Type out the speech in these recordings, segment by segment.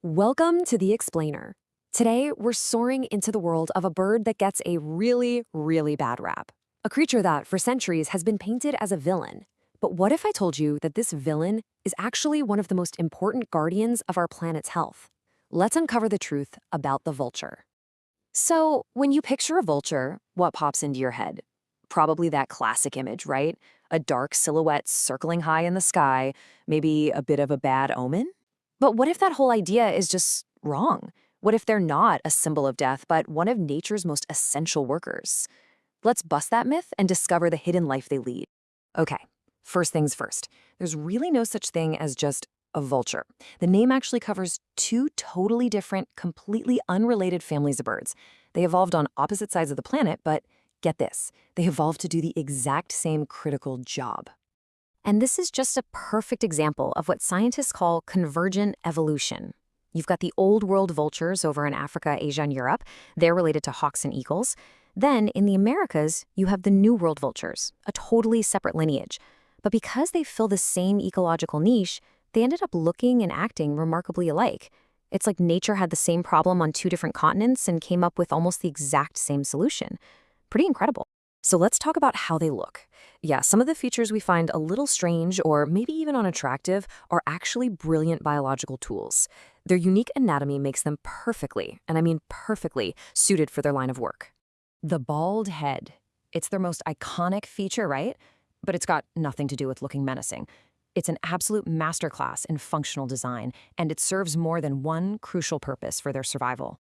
Welcome to The Explainer. Today, we're soaring into the world of a bird that gets a really, really bad rap. A creature that, for centuries, has been painted as a villain. But what if I told you that this villain is actually one of the most important guardians of our planet's health? Let's uncover the truth about the vulture. So, when you picture a vulture, what pops into your head? Probably that classic image, right? A dark silhouette circling high in the sky, maybe a bit of a bad omen? But what if that whole idea is just wrong? What if they're not a symbol of death, but one of nature's most essential workers? Let's bust that myth and discover the hidden life they lead. Okay, first things first. There's really no such thing as just a vulture. The name actually covers two totally different, completely unrelated families of birds. They evolved on opposite sides of the planet, but get this, they evolved to do the exact same critical job. And this is just a perfect example of what scientists call convergent evolution. You've got the old world vultures over in Africa, Asia, and Europe. They're related to hawks and eagles. Then, in the Americas, you have the new world vultures, a totally separate lineage. But because they fill the same ecological niche, they ended up looking and acting remarkably alike. It's like nature had the same problem on two different continents and came up with almost the exact same solution. Pretty incredible. So let's talk about how they look. Yeah, some of the features we find a little strange or maybe even unattractive are actually brilliant biological tools. Their unique anatomy makes them perfectly, and I mean perfectly, suited for their line of work. The bald head. It's their most iconic feature, right? But it's got nothing to do with looking menacing. It's an absolute masterclass in functional design, and it serves more than one crucial purpose for their survival.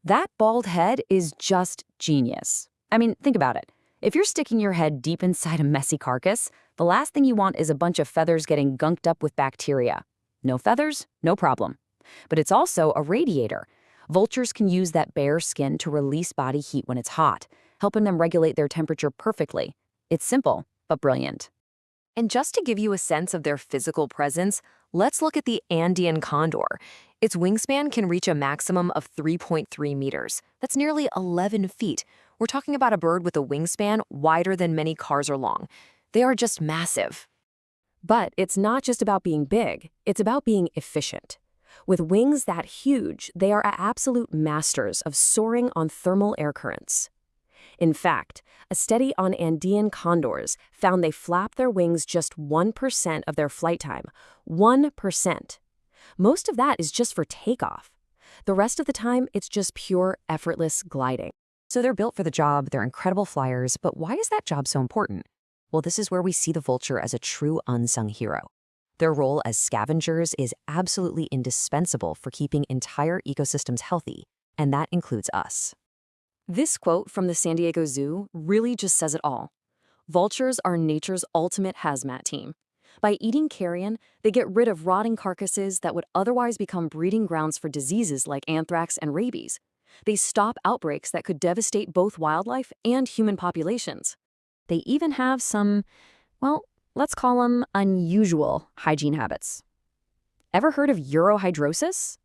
That bald head is just genius. I mean, think about it. If you're sticking your head deep inside a messy carcass, the last thing you want is a bunch of feathers getting gunked up with bacteria. No feathers? No problem. But it's also a radiator. Vultures can use that bare skin to release body heat when it's hot, helping them regulate their temperature perfectly. It's simple, but brilliant. And just to give you a sense of their physical presence, let's look at the Andean condor. Its wingspan can reach a maximum of 3.3 meters. That's nearly 11 feet. We're talking about a bird with a wingspan wider than many cars are long. They are just massive. But it's not just about being big, it's about being efficient. With wings that huge, they are absolute masters of soaring on thermal air currents. In fact, a study on Andean condors found they flap their wings just 1% of their flight time. 1%. Most of that is just for takeoff. The rest of the time, it's just pure, effortless gliding. So they're built for the job, they're incredible flyers, but why is that job so important? Well, this is where we see the vulture as a true unsung hero. Their role as scavengers is absolutely indispensable for keeping entire ecosystems healthy, and that includes us. This quote from the San Diego Zoo really just says it all. Vultures are nature's ultimate hazmat team. By eating carrion, they get rid of rotting carcasses that would otherwise become breeding grounds for diseases like anthrax and rabies. They stop outbreaks that could devastate both wildlife and human populations. They even have some, well, let's call them unusual hygiene habits. Ever heard of urohydrosis?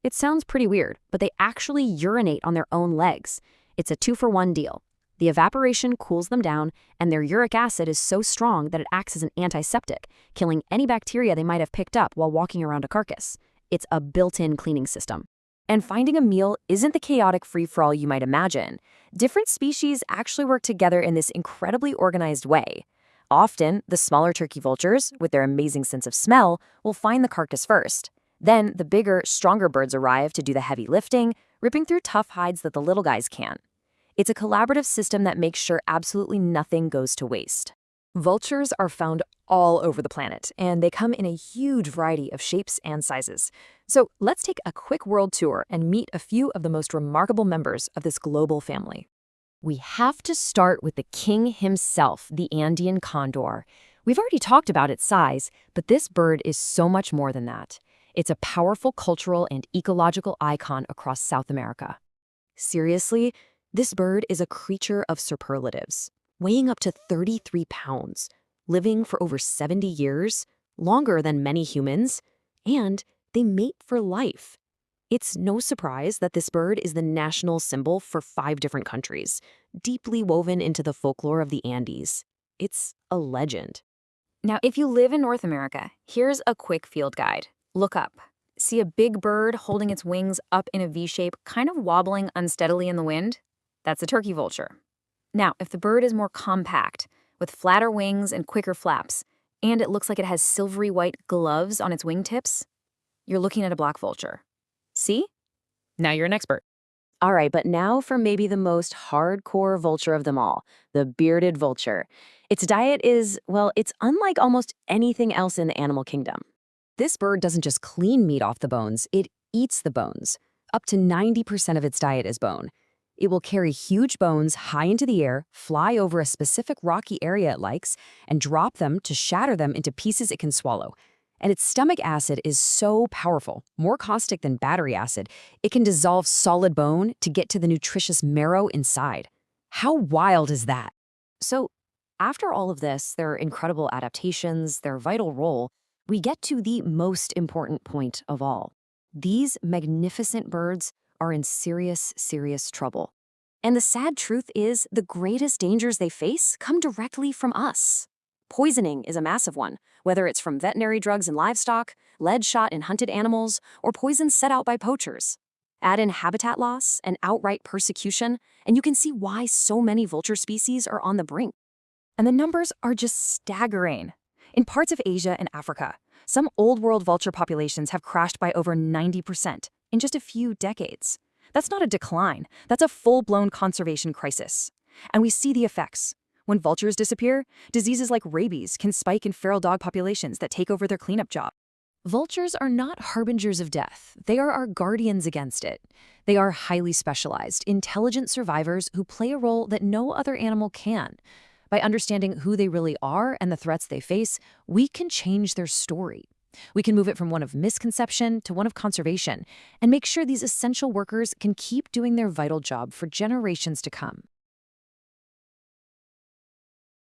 It sounds pretty weird, but they actually urinate on their own legs. It's a 2-for-1 deal. The evaporation cools them down, and their uric acid is so strong that it acts as an antiseptic, killing any bacteria they might have picked up while walking around a carcass. It's a built-in cleaning system. And finding a meal isn't the chaotic free-for-all you might imagine. Different species actually work together in this incredibly organized way. Often, the smaller turkey vultures, with their amazing sense of smell, will find the carcass first. Then, the bigger, stronger birds arrive to do the heavy lifting, ripping through tough hides that the little guys can't. It's a collaborative system that makes sure absolutely nothing goes to waste. Vultures are found all over the planet, and they come in a huge variety of shapes and sizes. So let's take a quick world tour and meet a few of the most remarkable members of this global family. We have to start with the king himself, the Andean condor. We've already talked about its size, but this bird is so much more than that. It's a powerful cultural and ecological icon across South America. Seriously, this bird is a creature of superlatives, weighing up to 33 pounds, living for over 70 years, longer than many humans, and they mate for life. It's no surprise that this bird is the national symbol for 5 different countries, deeply woven into the folklore of the Andes. It's a legend. Now, if you live in North America, here's a quick field guide. Look up. See a big bird holding its wings up in a V shape, kind of wobbling unsteadily in the wind? That's a turkey vulture. Now, if the bird is more compact, with flatter wings and quicker flaps, and it looks like it has silvery white gloves on its wingtips, you're looking at a black vulture. See? Now you're an expert. All right, but now for maybe the most hardcore vulture of them all, the bearded vulture. Its diet is, well, it's unlike almost anything else in the animal kingdom. This bird doesn't just clean meat off the bones, it eats the bones. Up to 90% of its diet is bone. It will carry huge bones high into the air, fly over a specific rocky area it likes, and drop them to shatter them into pieces it can swallow. And its stomach acid is so powerful, more caustic than battery acid, it can dissolve solid bone to get to the nutritious marrow inside. How wild is that? So, after all of this, their incredible adaptations, their vital role, we get to the most important point of all. These magnificent birds are in serious, serious trouble. And the sad truth is, the greatest dangers they face come directly from us. Poisoning is a massive one, whether it's from veterinary drugs in livestock, lead shot in hunted animals, or poisons set out by poachers. Add in habitat loss and outright persecution, and you can see why so many vulture species are on the brink. And the numbers are just staggering. In parts of Asia and Africa, some old world vulture populations have crashed by over 90% in just a few decades. That's not a decline, that's a full-blown conservation crisis. And we see the effects. When vultures disappear, diseases like rabies can spike in feral dog populations that take over their cleanup job. Vultures are not harbingers of death. They are our guardians against it. They are highly specialized, intelligent survivors who play a role that no other animal can. By understanding who they really are and the threats they face, we can change their story. We can move it from one of misconception to one of conservation and make sure these essential workers can keep doing their vital job for generations to come.